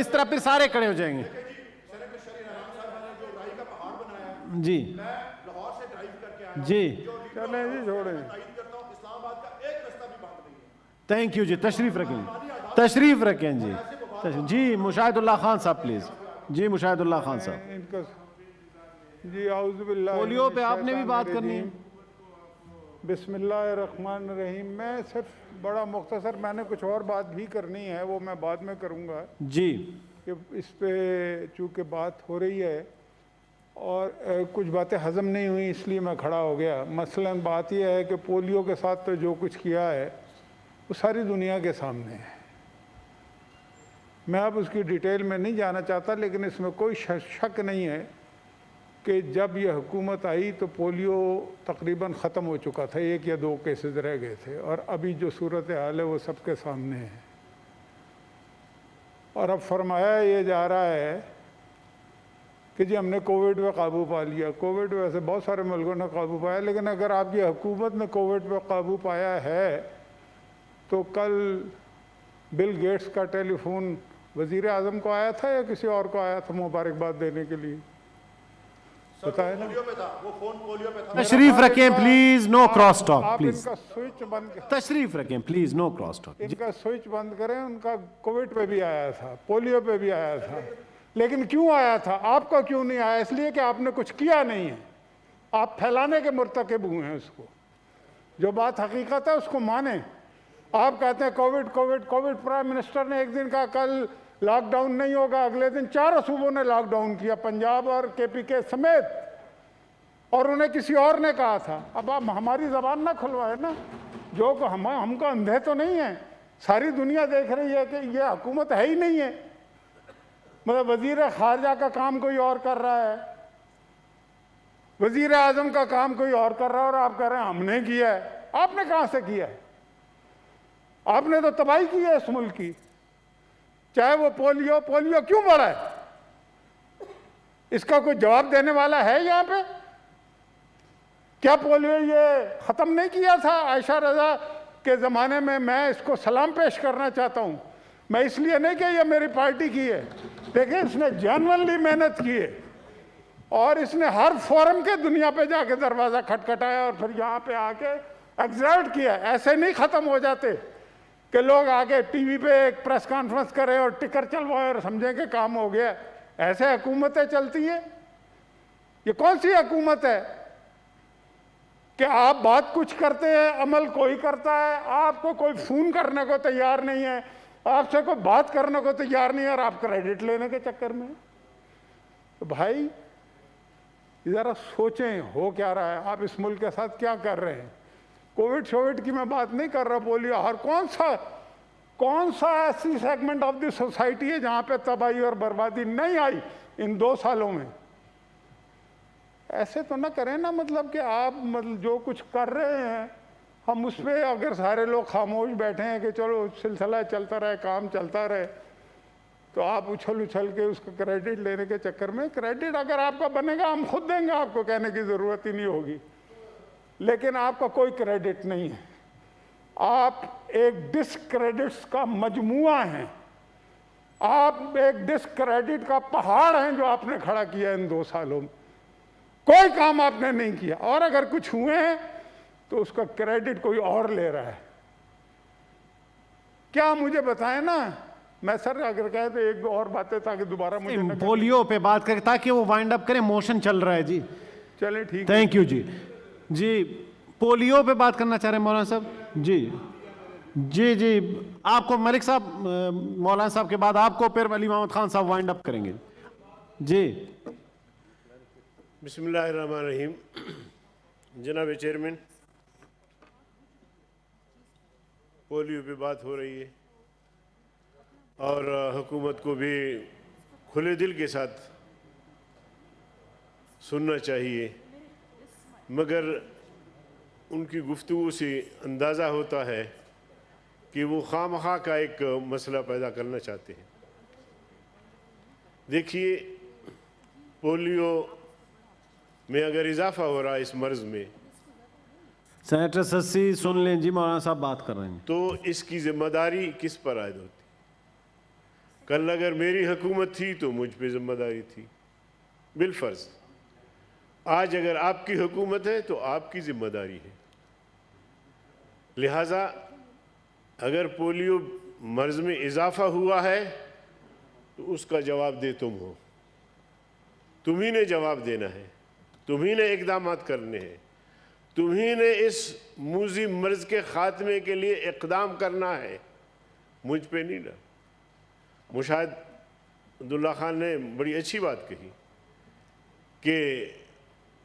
इस तरह फिर सारे खड़े हो जाएंगे। जी जी चलें जी, छोड़ें। थैंक यू जी, तशरीफ रखें, तशरीफ रखें जी। जी मुशाहिदुल्लाह खान साहब प्लीज। जी मुशाहिदुल्लाह खान साहब। इनका जी आउज़ुबिल्लाहि पोलियो पे आपने भी बात करनी है। बिस्मिल्लाहिर्रहमानिर्रहीम। मैं सिर्फ बड़ा मुख्तसर, मैंने कुछ और बात भी करनी है, वो मैं बाद में करूँगा जी कि इस पे चूँकि बात हो रही है और कुछ बातें हज़म नहीं हुई, इसलिए मैं खड़ा हो गया। मसलन बात यह है कि पोलियो के साथ तो जो कुछ किया है वो सारी दुनिया के सामने है। मैं अब उसकी डिटेल में नहीं जाना चाहता, लेकिन इसमें कोई शक नहीं है कि जब यह हुकूमत आई तो पोलियो तकरीबन ख़त्म हो चुका था, 1 या 2 केसेस रह गए थे, और अभी जो सूरत हाल है वो सबके सामने है। और अब फरमाया ये जा रहा है कि जी हमने कोविड पे काबू पा लिया। कोविड पे वैसे बहुत सारे मुल्कों ने काबू पाया, लेकिन अगर आपकी हुकूमत ने कोविड पे काबू पाया है तो कल बिल गेट्स का टेलीफोन वज़ीर आज़म को आया था या किसी और को आया था मुबारकबाद देने के लिए? बताया ना, वो फोन पोलियो पे था। तशरीफ रखें प्लीज, नो क्रॉस टॉक आप प्लीज। इनका स्विच बंद करें, तशरीफ रखें प्लीज, नो क्रॉस टॉक। इनका स्विच बंद करें। उनका कोविड पे भी आया था, पोलियो पे भी आया था, लेकिन क्यों आया था? आपका क्यों नहीं आया? इसलिए कि आपने कुछ किया नहीं है, आप फैलाने के मुर्तकिब हुए हैं। उसको जो बात हकीकत है उसको माने। आप कहते हैं Covid Covid Covid, prime minister ने एक दिन कहा कल लॉकडाउन नहीं होगा, अगले दिन 4 सूबों ने लॉकडाउन किया, पंजाब और KPK समेत, और उन्हें किसी और ने कहा था। अब आप हमारी ज़बान ना खुलवाए ना, जो हमको अंधे तो नहीं है, सारी दुनिया देख रही है कि ये हुकूमत है ही नहीं है। मतलब वज़ीर ख़ारजा का काम कोई और कर रहा है, वज़ीर आज़म का काम कोई और कर रहा है, और आप कह रहे हैं हमने किया है। आपने कहाँ से किया है? आपने तो तबाही की है इस मुल्क की। चाहे वो पोलियो क्यों बढ़ा है, इसका कोई जवाब देने वाला है यहाँ पे? क्या पोलियो ये ख़त्म नहीं किया था आयशा रज़ा के ज़माने में? मैं इसको सलाम पेश करना चाहता हूँ। मैं इसलिए नहीं कि ये मेरी पार्टी की है, देखिए इसने जेन्युइनली मेहनत की है, और इसने हर फोरम के दुनिया पे जाके दरवाज़ा खटखटाया और फिर यहाँ पे आके एग्जर्ट किया। ऐसे नहीं ख़त्म हो जाते कि लोग आके टीवी पे एक प्रेस कॉन्फ्रेंस करें और टिकर चलवाएं और समझें कि काम हो गया। ऐसे हुकूमतें चलती है? ये कौन सी हुकूमत है कि आप बात कुछ करते हैं, अमल कोई करता है? आपको कोई फ़ोन करने को तैयार नहीं है, आपसे कोई बात करने को तैयार नहीं है, और आप क्रेडिट लेने के चक्कर में। तो भाई ज़रा सोचें हो क्या रहा है, आप इस मुल्क के साथ क्या कर रहे हैं। कोविड शोविड की मैं बात नहीं कर रहा, पोलियो, और कौन सा ऐसी सेगमेंट ऑफ द सोसाइटी है जहाँ पे तबाही और बर्बादी नहीं आई इन 2 सालों में? ऐसे तो ना करें ना, मतलब कि आप मतलब जो कुछ कर रहे हैं हम उस पर अगर सारे लोग खामोश बैठे हैं कि चलो सिलसिला चलता रहे, काम चलता रहे, तो आप उछल के उसका क्रेडिट लेने के चक्कर में, क्रेडिट अगर आपका बनेगा हम खुद देंगे, आपको कहने की ज़रूरत ही नहीं होगी, लेकिन आपका कोई क्रेडिट नहीं है। आप एक डिसक्रेडिट्स का मजमुआ हैं, आप एक डिसक्रेडिट का पहाड़ हैं जो आपने खड़ा किया इन 2 सालों में। कोई काम आपने नहीं किया, और अगर कुछ हुए हैं तो उसका क्रेडिट कोई और ले रहा है। क्या मुझे बताएं ना, मैं सर अगर कहे तो 1-2 और बातें ताकि दोबारा मुझे पोलियो पे बात करें ताकि वो वाइंड अप करें, मोशन चल रहा है जी। चले ठीक, थैंक यू जी। जी पोलियो पे बात करना चाह रहे हैं मौलाना साहब? जी जी जी, आपको मलिक साहब, मौलाना साहब के बाद आपको, फिर अली मोहम्मद खान साहब वाइंड अप करेंगे जी। बिस्मिल्लाहिर्रहमानिर्रहीम। जनाब चेयरमैन, पोलियो पे बात हो रही है और हुकूमत को भी खुले दिल के साथ सुनना चाहिए, मगर उनकी गुफ्तगू से अंदाज़ा होता है कि वो खामखा का एक मसला पैदा करना चाहते हैं। देखिए, पोलियो में अगर इजाफा हो रहा है इस मर्ज़ में, सेनेटर सस्सी सुन लें जी, मौलाना साहब बात कर रहे हैं, तो इसकी जिम्मेदारी किस पर आयद होती? कल अगर मेरी हुकूमत थी तो मुझ पे जिम्मेदारी थी बिलफर्ज। आज अगर आपकी हुकूमत है तो आपकी जिम्मेदारी है। लिहाजा अगर पोलियो मर्ज में इजाफा हुआ है तो उसका जवाब दे तुम हो, तुम्ही ने जवाब देना है, तुम्ही ने इकदाम करने हैं, तुम्ही ने इस मूजी मर्ज के खात्मे के लिए इकदाम करना है, मुझ पे नहीं ना। मुशाहिद अब्दुल्ला खान ने बड़ी अच्छी बात कही कि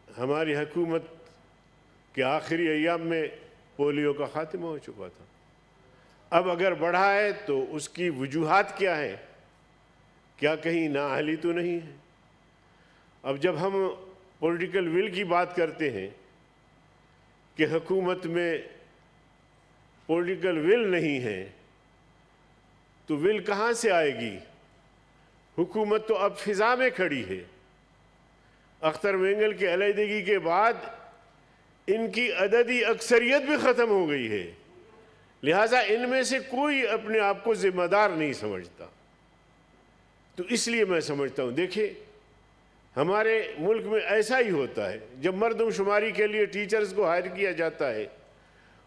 हमारी हुकूमत के आखिरी अय्याम में पोलियो का खात्मा हो चुका था। अब अगर बढ़ा है तो उसकी वजूहात क्या है? क्या कहीं नाअहली तो नहीं है? अब जब हम पॉलिटिकल विल की बात करते हैं कि हुकूमत में पॉलिटिकल विल नहीं है तो विल कहाँ से आएगी? हुकूमत तो अब फिजा में खड़ी है। अख्तर वेंगल के अलहदगी के बाद इनकी अददी अक्सरियत भी ख़त्म हो गई है। लिहाजा इनमें से कोई अपने आप को जिम्मेदार नहीं समझता। तो इसलिए मैं समझता हूँ, देखिए हमारे मुल्क में ऐसा ही होता है, जब मर्दमशुमारी के लिए टीचर्स को हायर किया जाता है,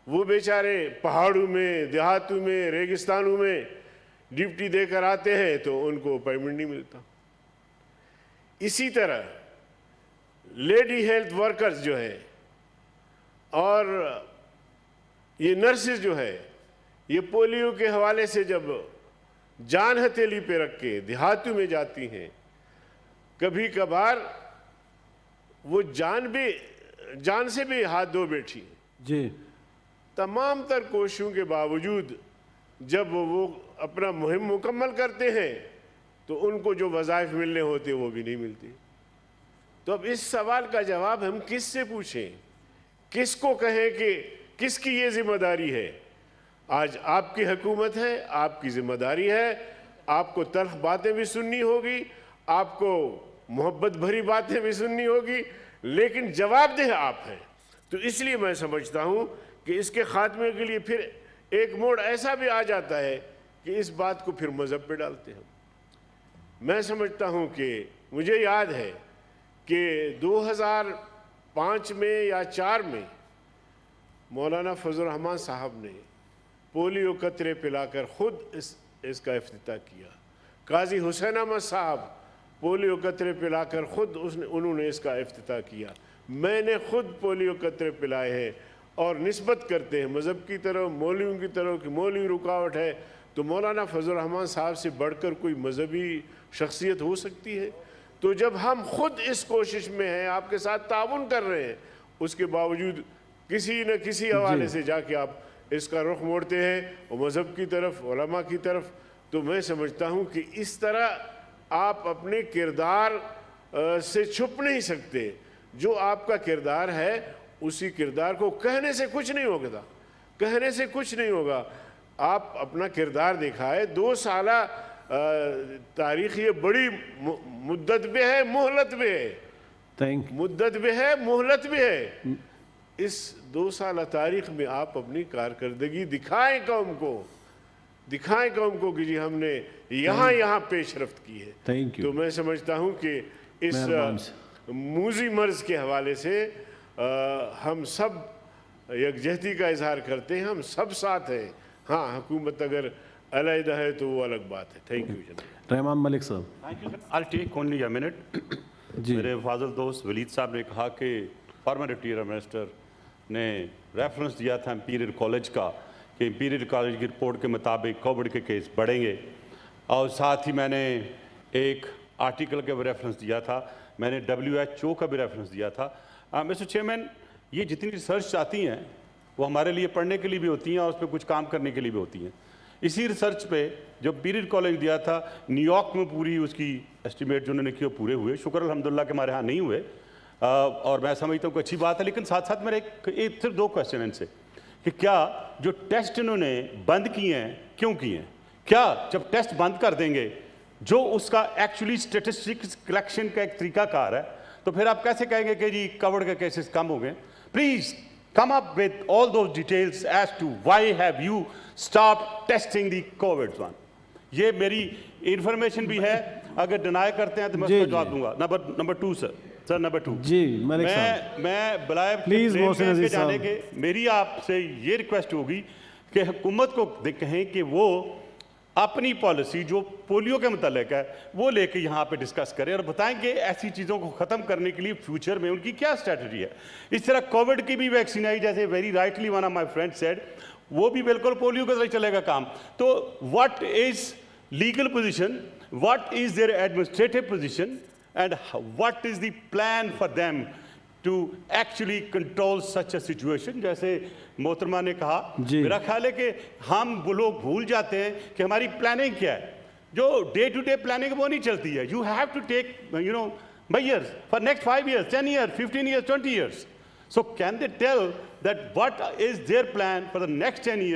वो बेचारे पहाड़ों में, देहातों में, रेगिस्तानों में ड्यूटी देकर आते हैं तो उनको पेमेंट नहीं मिलता। इसी तरह लेडी हेल्थ वर्कर्स जो है और ये नर्सेज जो है, ये पोलियो के हवाले से जब जान हथेली पे रख के देहातों में जाती हैं, कभी कभार वो जान से भी हाथ धो बैठी है। जी तमाम तर कोशिशों के बावजूद जब वो अपना मुहिम मुकम्मल करते हैं तो उनको जो वज़ाइफ मिलने होते वो भी नहीं मिलते। तो अब इस सवाल का जवाब हम किससे पूछें, किसको कहें कि किसकी ये जिम्मेदारी है? आज आपकी हुकूमत है, आपकी जिम्मेदारी है, आपको तल्ख बातें भी सुननी होगी, आपको मोहब्बत भरी बातें भी सुननी होगी, लेकिन जवाबदेह आप हैं। तो इसलिए मैं समझता हूँ कि इसके खात्मे के लिए फिर एक मोड़ ऐसा भी आ जाता है कि इस बात को फिर मज़हब पे डालते हैं। मैं समझता हूँ कि मुझे याद है कि 2005 में या 4 में मौलाना फजल रहमान साहब ने पोलियो कतरे पिलाकर खुद इसका इफ्तिताह किया। काजी हुसैन अहमद साहब पोलियो कतरे पिलाकर खुद उन्होंने इसका इफ्तिताह किया। मैंने खुद पोलियो कतरे पिलाए हैं और निस्बत करते हैं मज़हब की तरफ, मौलवियों की तरफ कि मौलवी रुकावट है तो मौलाना फजल रहमान साहब से बढ़कर कोई मजहबी शख्सियत हो सकती है? तो जब हम खुद इस कोशिश में हैं, आपके साथ ताउन कर रहे हैं, उसके बावजूद किसी न किसी हवाले से जाके आप इसका रुख मोड़ते हैं और मज़हब की तरफ, उलमा की तरफ। तो मैं समझता हूँ कि इस तरह आप अपने किरदार से छुप नहीं सकते। जो आपका किरदार है उसी किरदार को कहने से कुछ नहीं होगा, कहने से कुछ नहीं होगा। आप अपना किरदार दिखाए। 2 साला तारीख ये बड़ी मुद्दत भी है, मोहलत भी है। मुद्दत भी है, मोहलत भी है। इस 2 साल तारीख में आप अपनी कारकर्दगी दिखाएं कौम को, दिखाएं कौम को कि जी हमने यहाँ पेशरफ्त की है। तो मैं समझता हूँ कि इस मूजी मर्ज के हवाले से हम सब यकजहती का इजहार करते हैं, हम सब साथ हैं। हाँ, हुकूमत अगर अलहदा है तो वो अलग बात है। थैंक यू जनाब। रहमान मलिक साहब। Thank you sir. I take only a minute. मेरे फाजल दोस्त वलीद साहब ने कहा कि फॉर्मर डिप्टी मिनिस्टर ने रेफरेंस दिया था इंपीरियल कॉलेज का कि इंपीरियल कॉलेज की रिपोर्ट के मुताबिक कोविड के केस बढ़ेंगे, और साथ ही मैंने एक आर्टिकल का भी रेफरेंस दिया था, मैंने WHO का भी रेफरेंस दिया था। मिस्टर चेयरमैन, ये जितनी रिसर्च आती हैं वो हमारे लिए पढ़ने के लिए भी होती हैं और उस पर कुछ काम करने के लिए भी होती हैं। इसी रिसर्च पे जो पीरियड कॉलेज दिया था न्यूयॉर्क में, पूरी उसकी एस्टिमेट जो उन्होंने किए पूरे हुए। शुक्र अल्हम्दुलिल्लाह के हमारे यहाँ नहीं हुए, और मैं समझता हूँ कि अच्छी बात है। लेकिन साथ साथ मेरे एक सिर्फ 2 क्वेश्चन इनसे कि क्या जो टेस्ट इन्होंने बंद किए हैं, क्यों किए हैं? क्या जब टेस्ट बंद कर देंगे, जो उसका एक्चुअली स्टेटिस्टिक्स कलेक्शन का एक तरीकाकार है, तो फिर आप कैसे कहेंगे कि जी कोविड के केसेस कम हो गए? Please come up with all those details as to why have you stopped testing the COVID one. ये मेरी इंफॉर्मेशन भी है, अगर डिनाई करते हैं तो मैं जी, उसका जवाब जी। दूंगा। नंबर 2 सर नंबर 2 जी मलिक साहब, मैं बलाय Please, मोहसिन अजीज जाने साहब। के मेरी आपसे ये रिक्वेस्ट होगी कि हुकूमत को कहें कि वो अपनी पॉलिसी जो पोलियो के मुतालिक है वो लेके यहाँ पे डिस्कस करें और बताएंगे ऐसी चीज़ों को ख़त्म करने के लिए फ्यूचर में उनकी क्या स्ट्रेटजी है। इस तरह कोविड की भी वैक्सीन आई, जैसे very rightly one of my friend said, वो भी बिल्कुल पोलियो की तरह चलेगा काम। तो what is legal position, what is their administrative position and what is the plan for them to actually control such a situation. जैसे मोहतरमा ने कहा, जी। मेरा ख्याल है कि हम वो लोग भूल जाते हैं कि हमारी प्लानिंग क्या है। जो डे टू डे प्लानिंग वो नहीं चलती है। You have to take measures for next 5 years, 10 years, 15 years, 20 years. So can they tell that what is their plan for the next 10 years?